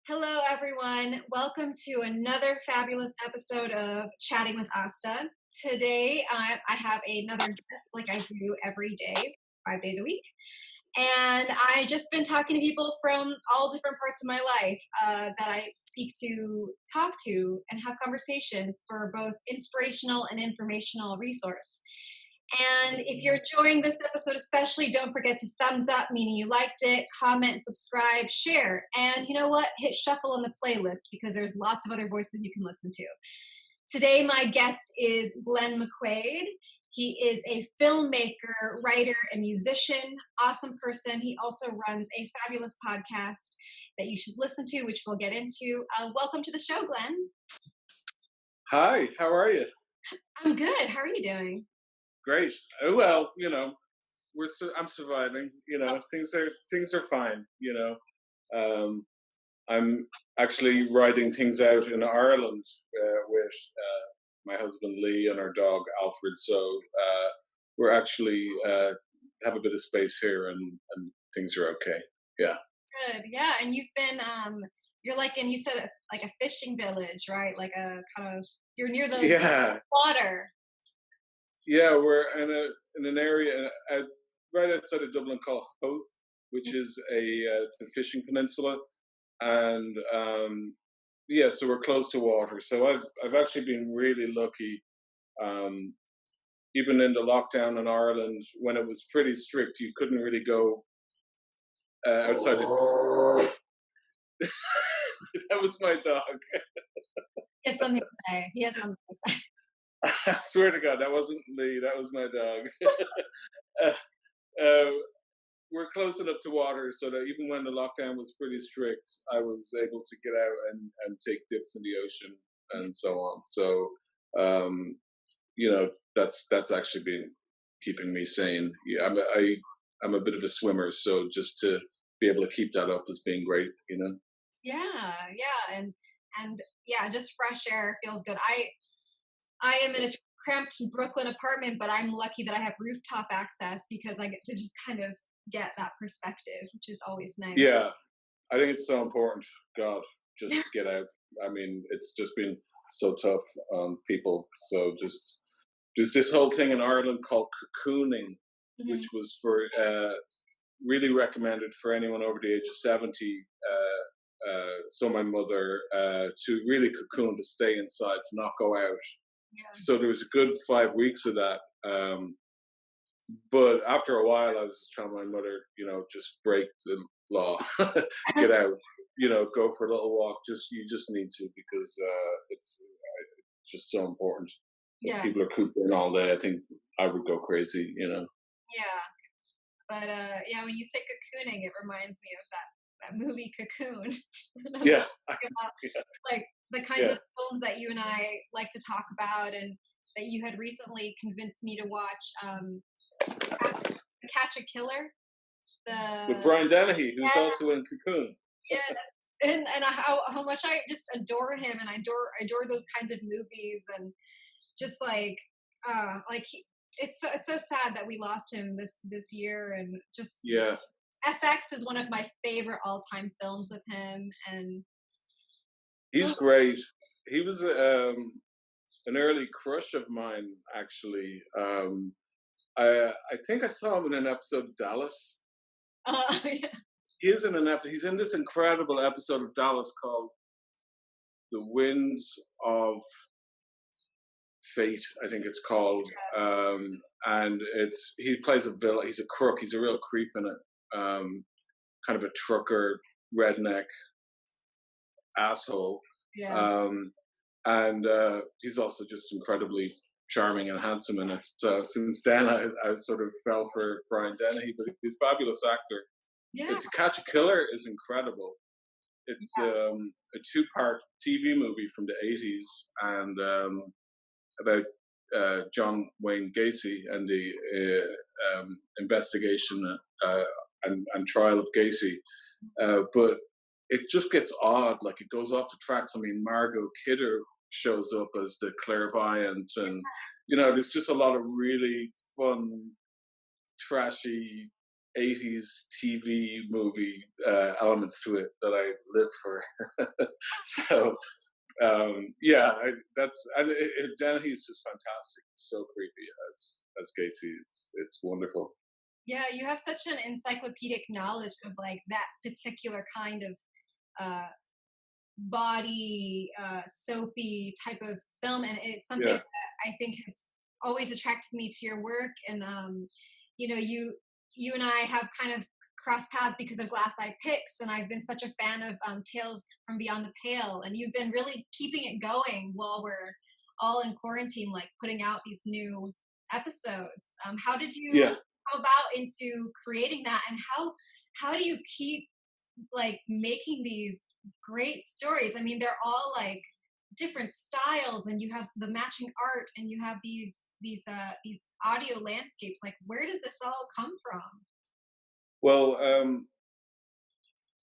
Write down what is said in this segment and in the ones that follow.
Hello, everyone. Welcome to another fabulous episode of Chatting with Asta. Today, I have another guest like I do every day, 5 days a week. And I just been talking to people from all different parts of my life that I seek to talk to and have conversations for both inspirational and informational resource. And if you're enjoying this episode, especially, don't forget to thumbs up, meaning you liked it, comment, subscribe, share. And you know what? Hit shuffle on the playlist because there's lots of other voices you can listen to. Today, my guest is Glenn McQuaid. He is a filmmaker, writer, and musician. Awesome person. He also runs a fabulous podcast that you should listen to, which we'll get into. Welcome to the show, Glenn. Hi, how are you? I'm good. How are you doing? Great. Well, I'm surviving. Things are fine. I'm actually writing things out in Ireland with my husband Lee and our dog Alfred. So we're actually have a bit of space here, and things are okay. Yeah. Good. Yeah, and you've been you're like in, you said, like a fishing village, right? Like a kind of, you're near the Yeah. water. Yeah, we're in an area right outside of Dublin called Howth, which is it's a fishing peninsula, and so we're close to water. So I've actually been really lucky. Even in the lockdown in Ireland, when it was pretty strict, you couldn't really go outside. That was my dog. He has something to say. I swear to God, that wasn't Lee. That was my dog. We're close enough to water so that even when the lockdown was pretty strict, I was able to get out and take dips in the ocean and so on. So, that's actually been keeping me sane. Yeah, I'm a bit of a swimmer, so just to be able to keep that up has been great. Yeah, and yeah, just fresh air feels good. I am in a cramped Brooklyn apartment, but I'm lucky that I have rooftop access because I get to just kind of get that perspective, which is always nice. Yeah, I think it's so important, God, just to get out. I mean, it's just been so tough on people. So just there's this whole thing in Ireland called cocooning, which was for really recommended for anyone over the age of 70. So my mother to really cocoon, to stay inside, to not go out. Yeah. So there was a good 5 weeks of that. But after a while, I was just telling my mother, just break the law, get out, go for a little walk. You just need to, because it's just so important. Yeah. If people are cooping all day, I think I would go crazy, Yeah. But when you say cocooning, it reminds me of that movie Cocoon. Yeah. Like the kinds of films that you and I like to talk about, and that you had recently convinced me to watch. Catch a Killer. With Brian Dennehy, who's also in Cocoon. Yes, and how much I just adore him, and I adore those kinds of movies, and just it's so sad that we lost him this year, and just FX is one of my favorite all-time films with him, and he's great. He was an early crush of mine, actually. I think I saw him in an episode of Dallas. Yeah. He's in this incredible episode of Dallas called "The Winds of Fate," I think it's called. And he plays a villain. He's a crook. He's a real creep in it. Kind of a trucker, redneck asshole. Yeah. And he's also just incredibly charming and handsome in it. So since then, I sort of fell for Brian Dennehy, but he's a fabulous actor. Yeah. To Catch a Killer is incredible. It's a 2-part TV movie from the 80s, and about John Wayne Gacy and the investigation and trial of Gacy. But it just gets odd, like it goes off the tracks. I mean, Margot Kidder shows up as the clairvoyant, and there's just a lot of really fun, trashy '80s TV movie elements to it that I live for. So yeah, Dennehy's just fantastic. So creepy as Gacy. It's wonderful. Yeah, you have such an encyclopedic knowledge of like that particular kind of uh, body soapy type of film, and it's something Yeah, that I think has always attracted me to your work. And you know, you and I have kind of crossed paths because of Glass Eye Picks, and I've been such a fan of Tales from Beyond the Pale, and you've been really keeping it going while we're all in quarantine, like putting out these new episodes. How did you yeah. come about into creating that, and how do you keep like making these great stories? I mean, they're all like different styles, and you have the matching art, and you have these audio landscapes. Like, where does this all come from? Well,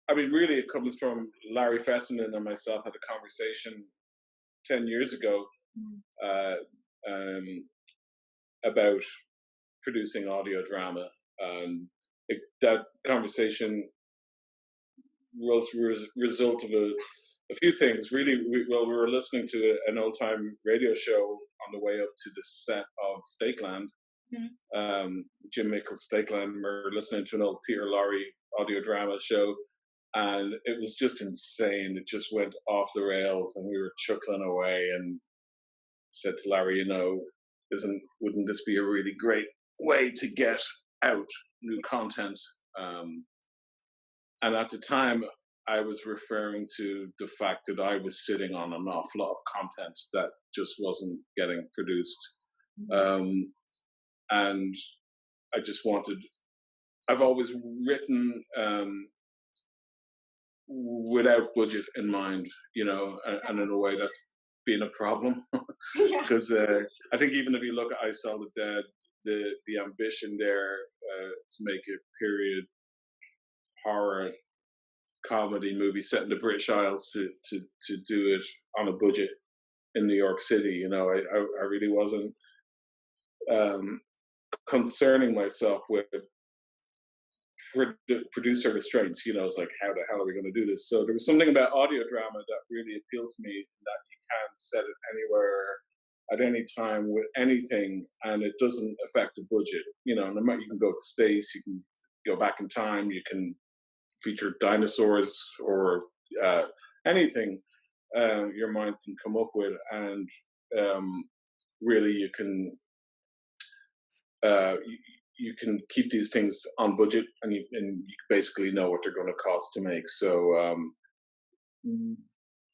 I mean, really, it comes from Larry Fessenden and myself had a conversation 10 years ago Mm. uh, um, about producing audio drama, and that conversation was result of a few things. Really, we were listening to an old time radio show on the way up to the set of Stakeland, Mhm. Jim Mickle's Stakeland. We were listening to an old Peter Lorre audio drama show, and it was just insane. It just went off the rails, and we were chuckling away. And said to Larry, wouldn't this be a really great way to get out new content? And at the time, I was referring to the fact that I was sitting on an awful lot of content that just wasn't getting produced. Um, and I just I've always written without budget in mind, and in a way that's been a problem. Yeah. Because I think even if you look at I Saw the Dead, the ambition there to make a period horror comedy movie set in the British Isles to do it on a budget in New York City. I really wasn't um, concerning myself with producer restraints. It's like, how the hell are we going to do this? So there was something about audio drama that really appealed to me, that you can set it anywhere at any time with anything, and it doesn't affect the budget. No matter, you can go to space, you can go back in time, you can feature dinosaurs or anything your mind can come up with, and really you can keep these things on budget, and you basically know what they're going to cost to make. So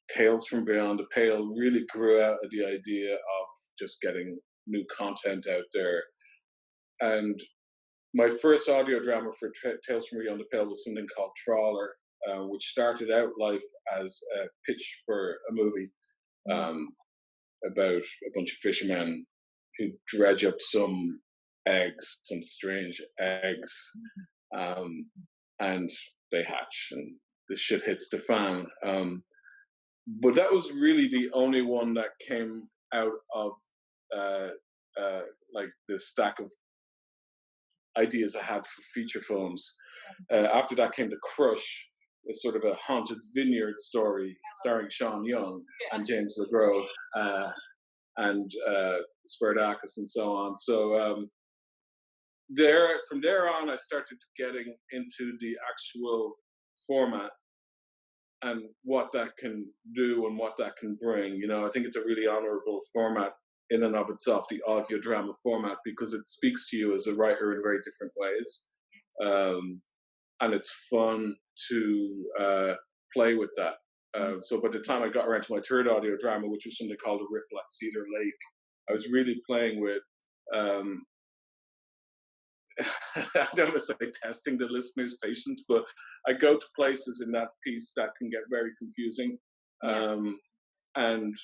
Tales from Beyond the Pale really grew out of the idea of just getting new content out there. And my first audio drama for Tales from Beyond the Pale was something called Trawler, which started out life as a pitch for a movie about a bunch of fishermen who dredge up some strange eggs, and they hatch, and the shit hits the fan. But that was really the only one that came out of like the stack of ideas I had for feature films. After that came The Crush, a sort of a haunted vineyard story starring Sean Young and James LeGros and Spartacus and so on. So from there on, I started getting into the actual format and what that can do and what that can bring. I think it's a really honorable format in and of itself, the audio drama format, because it speaks to you as a writer in very different ways. And it's fun to play with that. So by the time I got around to my third audio drama, which was something called A Ripple at Cedar Lake, I was really playing with I don't want to say testing the listener's patience, but I go to places in that piece that can get very confusing. And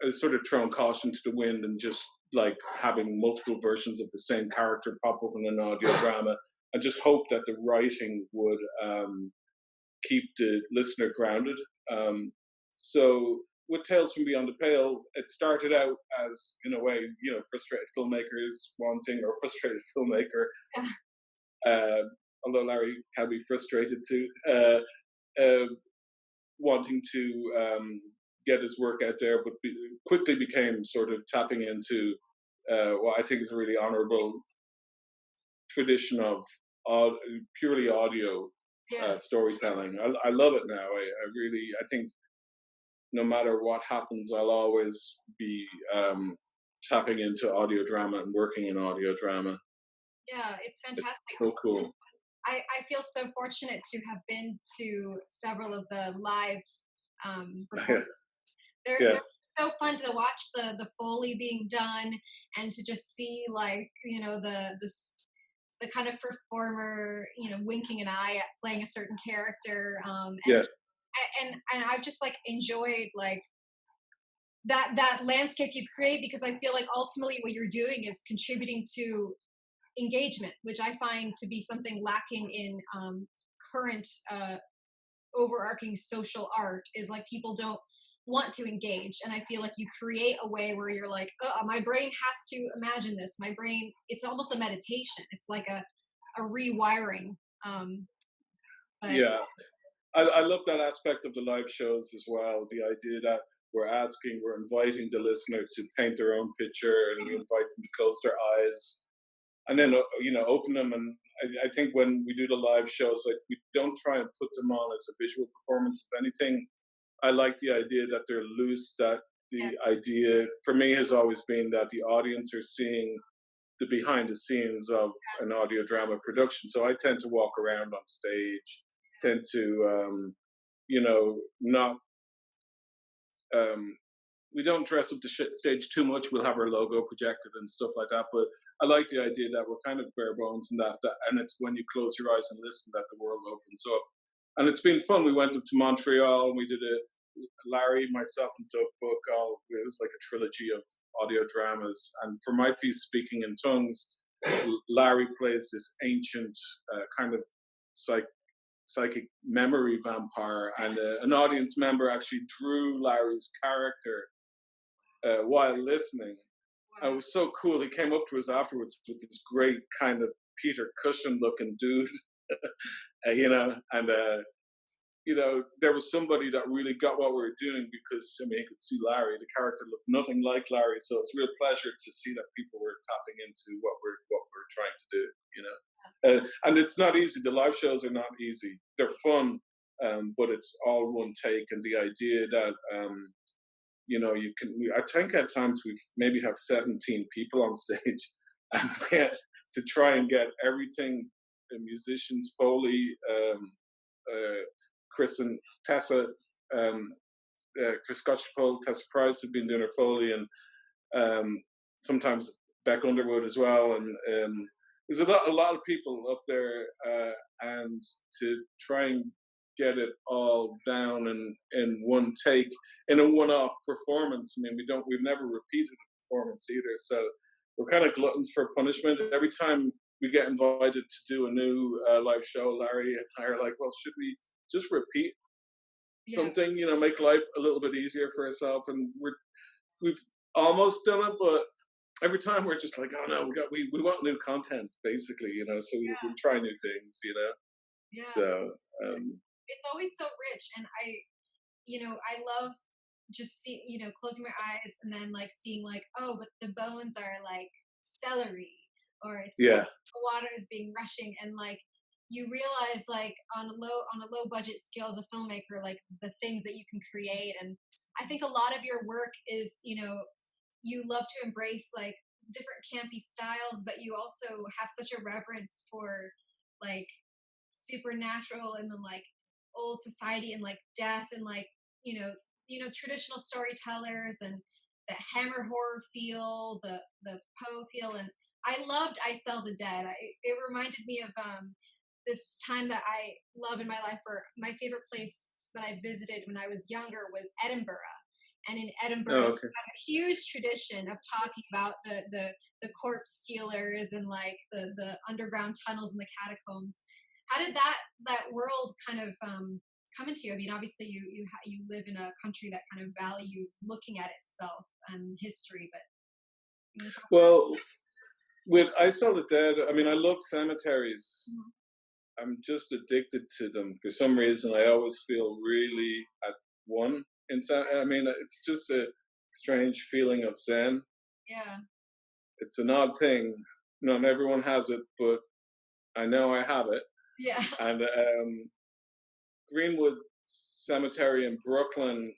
I was sort of throwing caution to the wind and just like having multiple versions of the same character pop up in an audio drama. I just hope that the writing would keep the listener grounded. So with Tales from Beyond the Pale, it started out as, in a way, frustrated filmmakers wanting, or frustrated filmmaker although Larry can be frustrated too, wanting to get his work out there, but quickly became sort of tapping into what I think is a really honourable tradition of purely audio storytelling. I love it now. I think no matter what happens, I'll always be tapping into audio drama and working in audio drama. Yeah, it's fantastic. It's so cool. I feel so fortunate to have been to several of the live recordings. They're so fun to watch the Foley being done, and to just see, like, you know, the kind of performer, you know, winking an eye at playing a certain character, and I've just like enjoyed like that landscape you create, because I feel like ultimately what you're doing is contributing to engagement, which I find to be something lacking in current overarching social art, is like people don't want to engage. And I feel like you create a way where you're like, oh, my brain has to imagine this. My brain, it's almost a meditation. It's like a rewiring. Yeah, I love that aspect of the live shows as well. The idea that we're inviting the listener to paint their own picture, and we invite them to close their eyes, and then open them. And I think when we do the live shows, like, we don't try and put them on as a visual performance of anything. I like the idea that they're loose. That the idea for me has always been that the audience are seeing the behind the scenes of an audio drama production. So I tend to walk around on stage, tend to not. We don't dress up the stage too much. We'll have our logo projected and stuff like that. But I like the idea that we're kind of bare bones, and that and it's when you close your eyes and listen that the world opens up. And it's been fun. We went up to Montreal and we did Larry, myself, and Doug Book. It was like a trilogy of audio dramas. And for my piece, Speaking in Tongues, Larry plays this ancient kind of psychic memory vampire, and an audience member actually drew Larry's character while listening. Wow. It was so cool. He came up to us afterwards with this great kind of Peter Cushing looking dude, there was somebody that really got what we were doing, because he could see Larry. The character looked nothing like Larry, so it's a real pleasure to see that people were tapping into what we're trying to do. And it's not easy. The live shows are not easy. They're fun, but it's all one take. And the idea that I think at times we've maybe have 17 people on stage, and to try and get everything, the musicians, Foley, Chris and Tessa, Chris Scotchpole, Tessa Price have been doing her Foley, and sometimes Beck Underwood as well. And there's a lot of people up there, and to try and get it all down in one take, in a one-off performance. We've never repeated a performance either, so we're kind of gluttons for punishment. Every time we get invited to do a new live show, Larry and I are like, well, should we just repeat something, make life a little bit easier for ourselves? And we've almost done it, but every time we're just like, oh no, we want new content, basically, so we try new things, Yeah. So it's always so rich, and I love just closing my eyes and then like seeing like, oh, but the bones are like celery, or it's like the water is being rushing, and like you realize like on a low budget scale as a filmmaker, like the things that you can create. And I think a lot of your work is, you love to embrace like different campy styles, but you also have such a reverence for like supernatural, and then like old society, and like death, and like traditional storytellers, and the Hammer horror feel, the Poe feel. And I loved I Sell the Dead. It reminded me of this time that I love in my life, where my favorite place that I visited when I was younger was Edinburgh. And in Edinburgh, we have a huge tradition of talking about the corpse stealers, and like the underground tunnels and the catacombs. How did that world kind of come into you? Obviously you live in a country that kind of values looking at itself and history, but well, with I Saw the Dead, I love cemeteries. I'm just addicted to them for some reason. I always feel really at one inside. I mean, it's just a strange feeling of zen. Yeah. It's an odd thing. Not everyone has it, but I know I have it. Yeah. And Greenwood Cemetery in Brooklyn,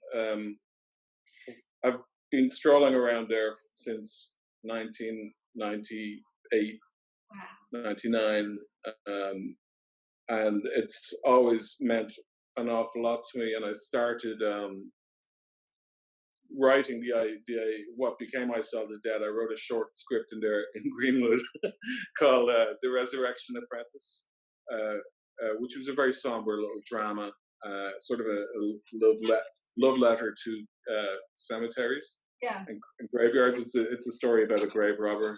I've been strolling around there since 1998, Wow. 99. And it's always meant an awful lot to me. And I started writing the idea, what became I Saw the Dead. I wrote a short script in there in Greenwood called The Resurrection Apprentice, which was a very somber little drama, sort of a love letter to cemeteries and graveyards. It's a story about a grave robber.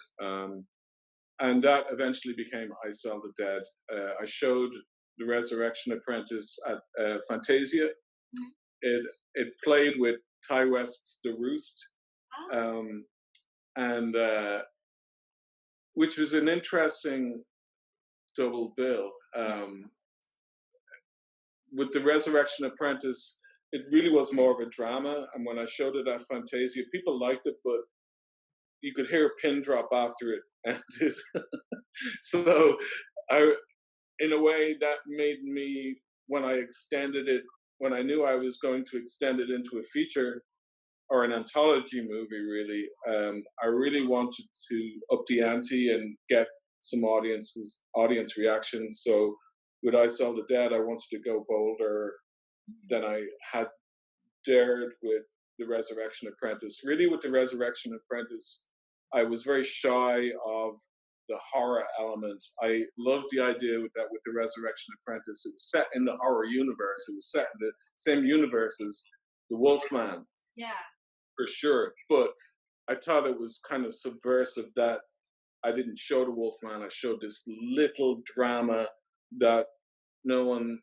And that eventually became I Saw the Dead. I showed The Resurrection Apprentice at Fantasia. Mm-hmm. It played with Ty West's The Roost, and which was an interesting double bill. With The Resurrection Apprentice, it really was more of a drama, and when I showed it at Fantasia, people liked it, but you could hear a pin drop after it, and so in a way, that made me, when I extended it, when I knew I was going to extend it into a feature or an anthology movie, really, I really wanted to up the ante and get some audience reactions. So with I Saw the Dead, I wanted to go bolder than I had dared with The Resurrection Apprentice. Really, with The Resurrection Apprentice, I was very shy of the horror element. I loved the idea with The Resurrection Apprentice. It was set in the horror universe. It was set in the same universe as The Wolfman. Yeah. For sure. But I thought it was kind of subversive that I didn't show The Wolfman. I showed this little drama that no one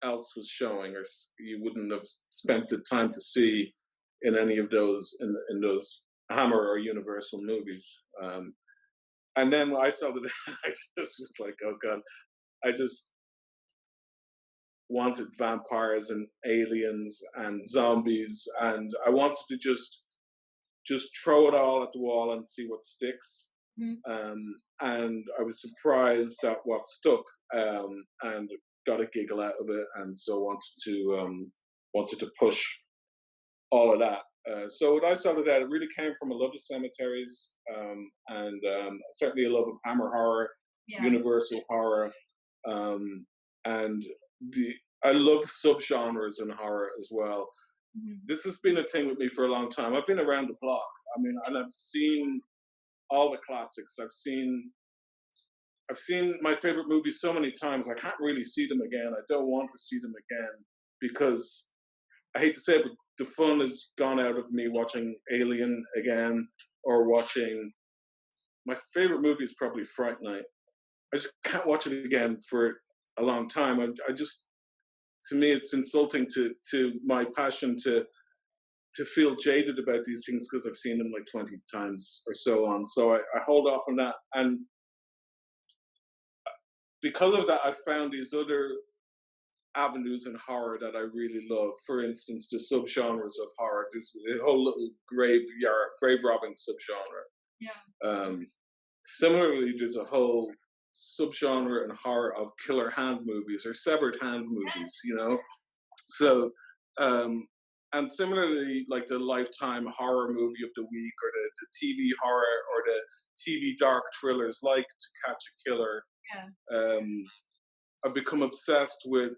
else was showing, or you wouldn't have spent the time to see in any of those, in those Hammer or Universal movies. And then when I saw that, I just was like, oh God, I just wanted vampires and aliens and zombies, and I wanted to just throw it all at the wall and see what sticks. Mm-hmm. And I was surprised at what stuck, and got a giggle out of it, and so wanted to push all of that. So when I started that, it really came from a love of cemeteries, and certainly a love of Hammer horror, Universal horror, and I love subgenres in horror as well. Mm-hmm. This has been a thing with me for a long time. I've been around the block. I mean, and I've seen all the classics. I've seen my favorite movies so many times. I can't really see them again. I don't want to see them again because I hate to say it, but the fun has gone out of me watching Alien again, or watching, my favorite movie is probably Fright Night. I just can't watch it again for a long time. I just, to me, it's insulting to my passion to feel jaded about these things because I've seen them like 20 times or so on. So I hold off on that. And because of that, I found these other avenues in horror that I really love. For instance, the subgenres of horror, this whole little grave robbing subgenre. Yeah. Similarly, there's a whole subgenre in horror of killer hand movies or severed hand movies, you know? So, and similarly, like the Lifetime horror movie of the week, or the TV horror, or the TV dark thrillers like To Catch a Killer. Yeah. I've become obsessed with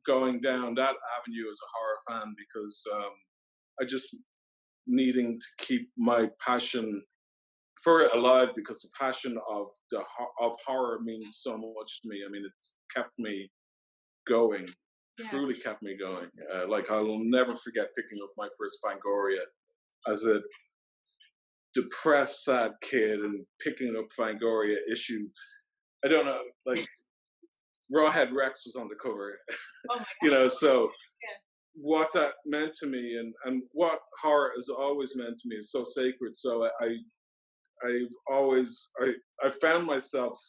going down that avenue as a horror fan, because I just needing to keep my passion for it alive, because the passion of horror means so much to me. I mean, it's kept me going, truly kept me going. Like, I will never forget picking up my first Fangoria as a depressed, sad kid, and picking up Fangoria issue. I don't know, like, Rawhead Rex was on the cover. Oh my God. You know, so what that meant to me, and what horror has always meant to me, is so sacred. So I found myself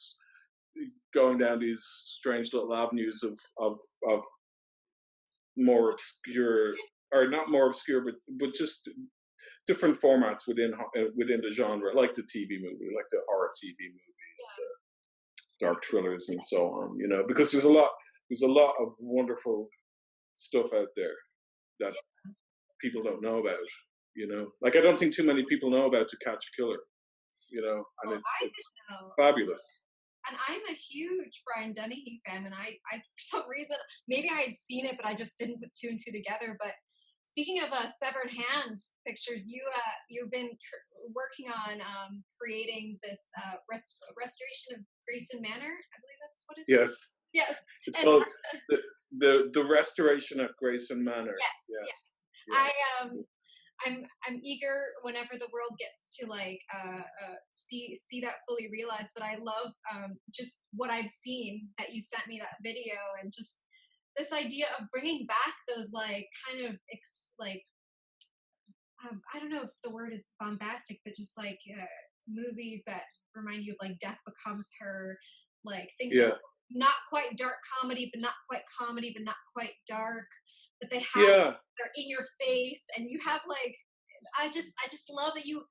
going down these strange little avenues of more obscure, or not more obscure, but just different formats within the genre, like the TV movie, like the horror TV movie, the dark thrillers, and so on. You know, because there's a lot of wonderful stuff out there that people don't know about. You know, like I don't think too many people know about To Catch a Killer. You know, and Well, I it's didn't know. fabulous. And I'm a huge Brian Dennehy fan, and I for some reason, maybe I had seen it, but I just didn't put two and two together. But speaking of severed hand pictures, you've been working on creating this restoration of Grayson Manor. I believe that's what it's. Yes, Yes, it's and called the restoration at Grayson Manor. yes, Yes, yes. yeah, I'm eager whenever the world gets to like see that fully realized. But I love just what I've seen that you sent me that video, and just this idea of bringing back those like kind of I don't know if the word is bombastic, but just like movies that remind you of like Death Becomes Her, like things that yeah, are not quite dark comedy, but not quite comedy, but not quite dark, but yeah. they're in your face, and you have like I just love that you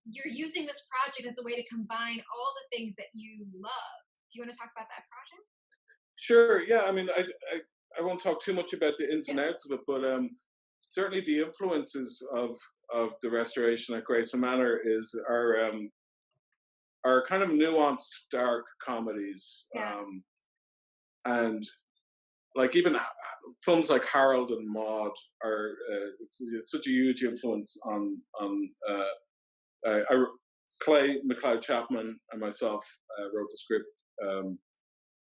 you're using this project as a way to combine all the things that you love. Do you want to talk about that project? Sure. Yeah. I mean, I won't talk too much about the ins Yeah, and outs of it, but certainly the influences of the restoration at Grayson Manor are kind of nuanced, dark comedies, yeah, and like even films like Harold and Maude are it's such a huge influence on Clay McLeod Chapman and myself wrote the script,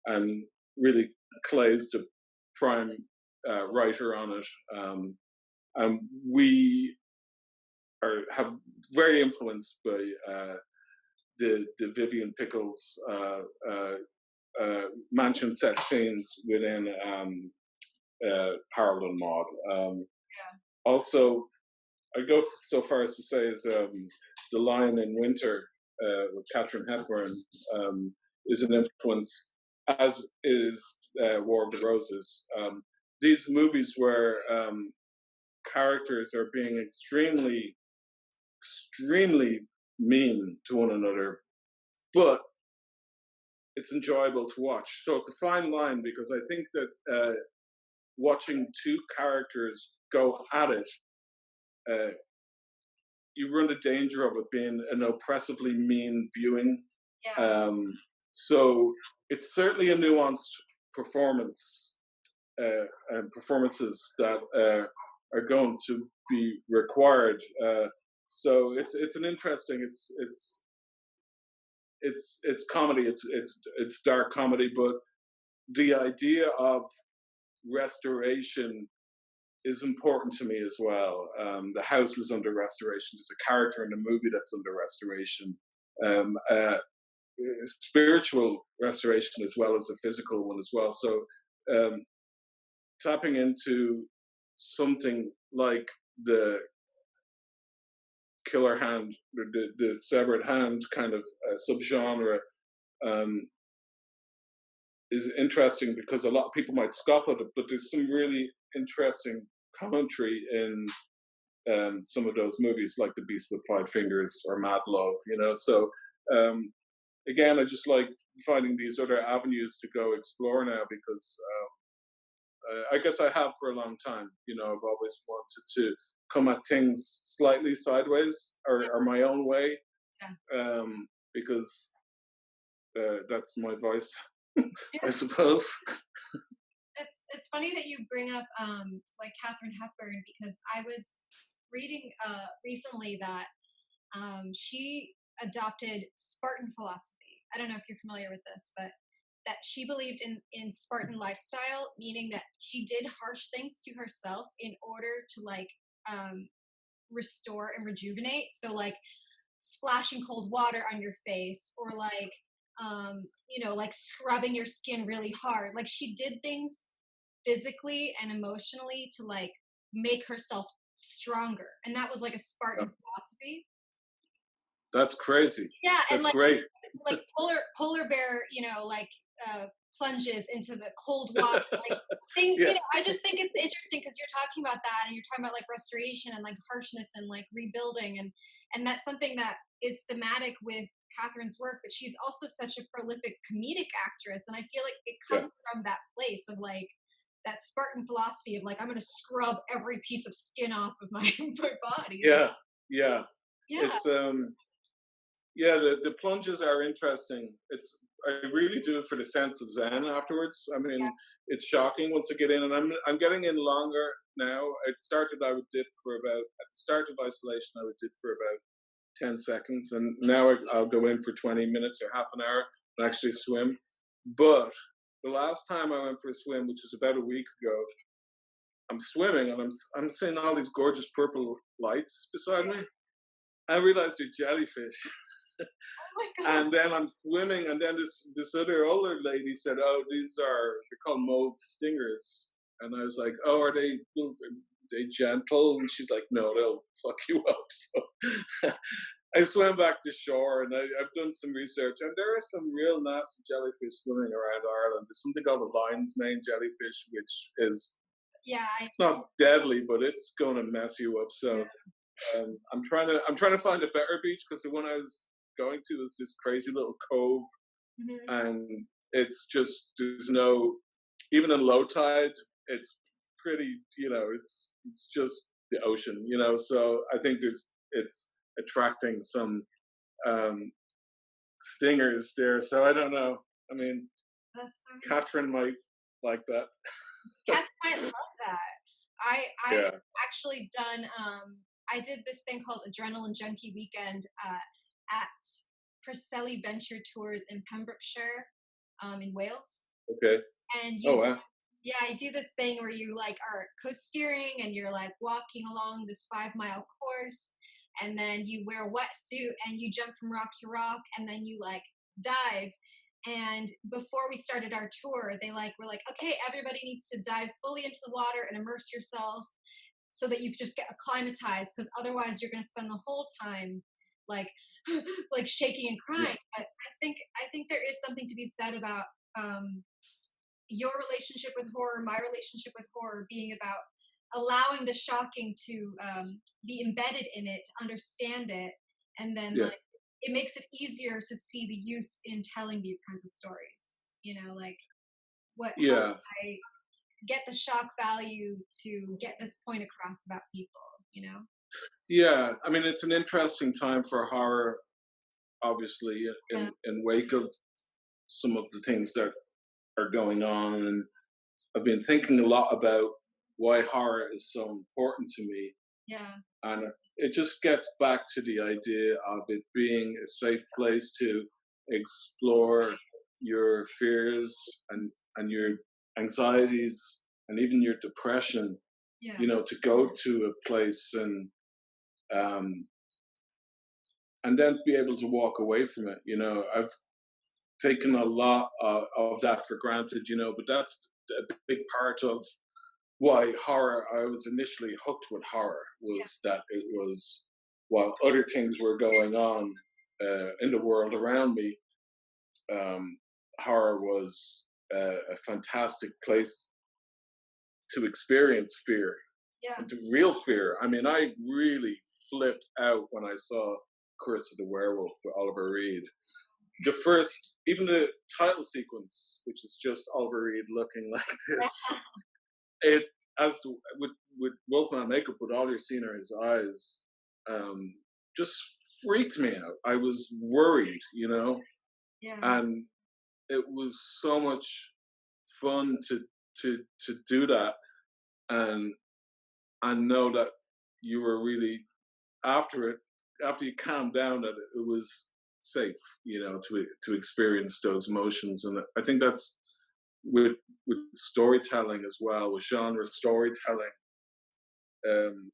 and really Clay's the prime writer on it, and we have very influenced by the Vivian Pickles mansion set scenes within Harold and Maude. yeah, Also, I go so far as to say is The Lion in Winter with Catherine Hepburn is an influence, as is War of the Roses. These movies where characters are being extremely mean to one another, but it's enjoyable to watch. So it's a fine line, because I think that watching two characters go at it, you run the danger of it being an oppressively mean viewing. yeah. So it's certainly a nuanced performance and performances that are going to be required. So it's an interesting. It's comedy. It's dark comedy, but the idea of restoration is important to me as well. The house is under restoration. There's a character in the movie that's under restoration. Um, uh, Spiritual restoration as well as a physical one as well. So um, tapping into something like the killer hand, the severed hand kind of subgenre, um, is interesting, because a lot of people might scoff at it, but there's some really interesting commentary in some of those movies, like The Beast with Five Fingers or Mad Love, you know. So again, I just like finding these other avenues to go explore now, because I guess I have for a long time. You know, I've always wanted to come at things slightly sideways, or my own way, Yeah. because that's my voice, Yeah. I suppose. It's funny that you bring up like Catherine Hepburn, because I was reading recently that she adopted Spartan philosophy. I don't know if you're familiar with this, but that she believed in Spartan lifestyle, meaning that she did harsh things to herself in order to like restore and rejuvenate. So like splashing cold water on your face, or like like scrubbing your skin really hard. Like she did things physically and emotionally to like make herself stronger, and that was like a Spartan philosophy. That's crazy. Yeah, and That's like great. like polar bear, like plunges into the cold water. Like Yeah, I just think it's interesting because you're talking about that, and you're talking about like restoration and like harshness and like rebuilding, and that's something that is thematic with Catherine's work. But she's also such a prolific comedic actress, and I feel like it yeah, comes from that place of like that Spartan philosophy of like I'm going to scrub every piece of skin off of my my body. Like, yeah, yeah. yeah, It's yeah, the plunges are interesting. It's I really do it for the sense of zen afterwards. I yeah, mean, it's shocking once I get in, and I'm getting in longer now. It started I would dip for about at the start of isolation I would dip for about 10 seconds, and now I'll go in for 20 minutes or half an hour and yeah. actually swim. But the last time I went for a swim, which was about a week ago, I'm swimming and I'm seeing all these gorgeous purple lights beside me. I realized they're jellyfish. Oh my god. And then I'm swimming, and then this other older lady said, "Oh, they're called mauve stingers." And I was like, "Oh, are they gentle?" And she's like, "No, they'll fuck you up." So I swam back to shore, and I've done some research, and there are some real nasty jellyfish swimming around Ireland. There's something called a lion's mane jellyfish, which is Yeah, it's not deadly, but it's going to mess you up. yeah. So I'm trying to find a better beach because the one I was going to was this crazy little cove, Mhm. and it's just there's no even in low tide. It's pretty, it's just the ocean, So I think it's attracting some um, stingers there. So I don't know. I mean, That's so interesting. Catherine might like that. Cats might love that. I Yeah. actually done I did this thing called Adrenaline Junkie Weekend at Preseli Venture Tours in Pembrokeshire, in Wales. Okay. And Oh wow. yeah, you do this thing where you like are co-steering and you're like walking along this 5 mile course, and then you wear a wetsuit and you jump from rock to rock, and then you like dive. And before we started our tour, they like were like, okay, everybody needs to dive fully into the water and immerse yourself so that you just get acclimatized, because otherwise you're going to spend the whole time like like shaking and Yeah. crying. But I think there is something to be said about um your relationship with horror, my relationship with horror being about allowing the shocking to be embedded in it, to understand it, and then Yeah. like it makes it easier to see the use in telling these kinds of stories. Like how Yeah. I get the shock value to get this point across about people. Yeah. I mean, it's an interesting time for horror, obviously, Yeah, in wake of some of the things that are going on. And I've been thinking a lot about why horror is so important to me. yeah, And it just gets back to the idea of it being a safe place to explore your fears and your anxieties and even your depression, yeah, to go to a place um, and then be able to walk away from it. I've taken a lot of that for granted, but that's a big part of why horror. I was initially hooked with horror yeah, was that it was while other things were going on in the world around me, um, horror was a fantastic place to experience fear yeah, and to real fear. I mean, I really flipped out when I saw Curse of the Werewolf with Oliver Reed. The first, even the title sequence, which is just Oliver Reed looking like this, it as the, with Wolfman makeup, with all you're seeing are his eyes, um, just freaked me out. I was worried, yeah, and it was so much fun to do that, and I know that you were really after it after you calmed down that it was safe, to experience those emotions, and I think that's with storytelling as well, with genre storytelling. Um,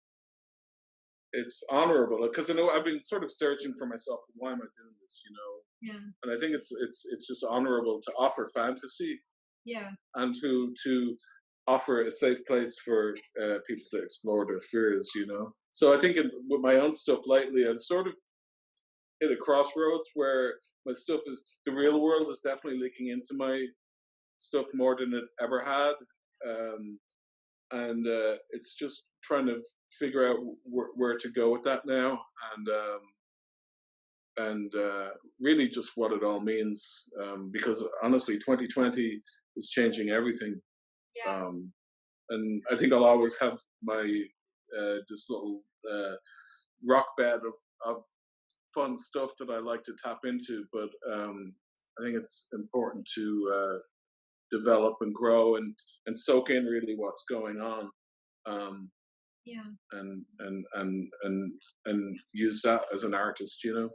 it's honorable because I know I've been sort of searching for myself. Why am I doing this? yeah, And I think it's just honorable to offer fantasy yeah, and to offer a safe place for people to explore their fears. So I think with my own stuff lately, I've sort of hit a crossroads where the real world is definitely leaking into my stuff more than it ever had. And it's just trying to figure out where to go with that now, and really just what it all means. Because honestly, 2020 is changing everything. Yeah. And I think I'll always have my this little rock bed of fun stuff that I like to tap into. But I think it's important to develop and grow and soak in really what's going on. Yeah. And use that as an artist, you know.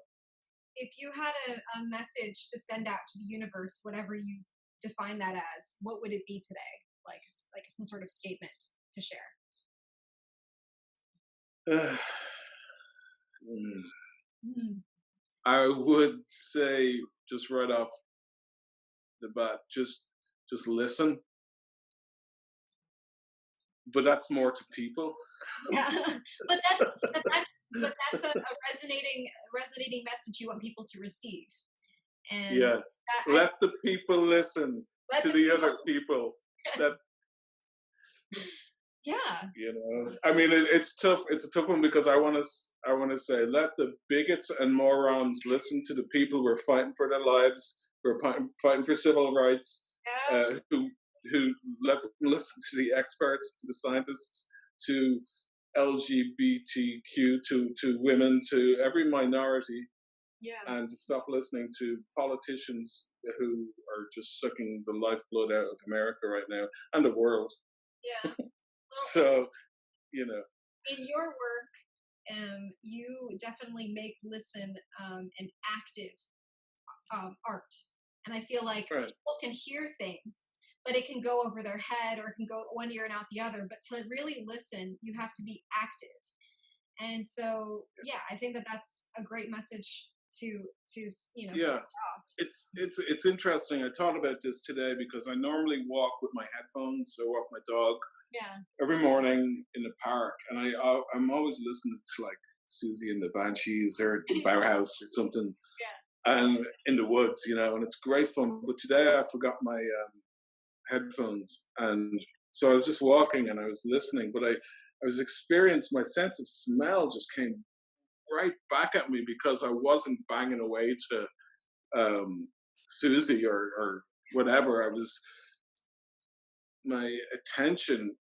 If you had a message to send out to the universe, whatever you define that as, what would it be today? Like some sort of statement to share. I would say, just right off the bat, just listen. But that's more to people. Yeah, but that's a resonating message you want people to receive. And yeah, let the people listen to the other people. That yeah, you know, I mean, it's tough. It's a tough one because I want to say, let the bigots and morons listen to the people who are fighting for their lives, who are fighting for civil rights, yeah. who let them listen to the experts, to the scientists, to LGBTQ, to women, to every minority, and to stop listening to politicians who are just sucking the lifeblood out of America right now and the world. Yeah. Well, so, you know. In your work, you definitely make listen an active art. And I feel like people can hear things, but it can go over their head or it can go one ear and out the other. But to really listen, you have to be active. And so, yeah, I think that's a great message to you know. Yeah, it's interesting. I thought about this today because I normally walk with my headphones. I walk my dog. Yeah. Every morning in the park, and I'm always listening to like Susie and the Banshees or Bauhaus or something. Yeah. And in the woods, you know, and it's great fun. But today I forgot my headphones, and so I was just walking and I was listening, but I was experiencing my sense of smell just came right back at me because I wasn't banging away to Susie or whatever. My attention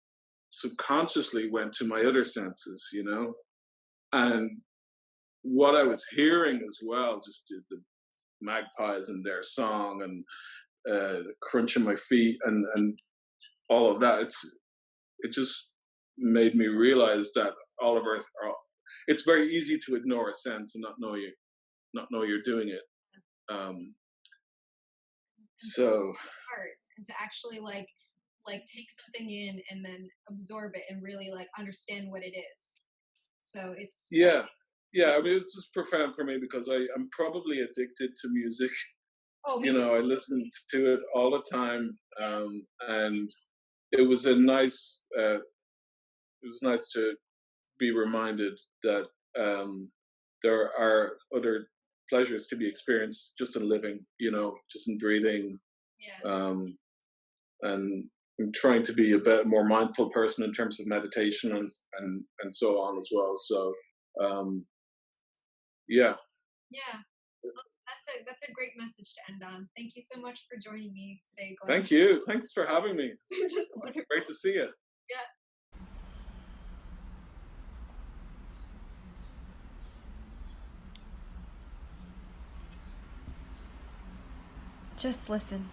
subconsciously went to my other senses, you know, and what I was hearing as well, just the magpies and their song and the crunch in my feet and all of that. It just made me realize that all of Earth, it's very easy to ignore a sense and not know you're doing it. So and to actually like take something in and then absorb it and really like understand what it is. So it's yeah. I mean, it's just profound for me because I'm probably addicted to music. Oh, you know, I listen to it all the time, and it was nice to be reminded that there are other pleasures to be experienced just in living, you know, just in breathing. Yeah. And I'm trying to be a bit more mindful person in terms of meditation and so on as well. So, yeah. Yeah. Well, that's a great message to end on. Thank you so much for joining me today, Glenn. Thank you. Thanks for having me. Just wonderful. Great to see you. Yeah. Just listen.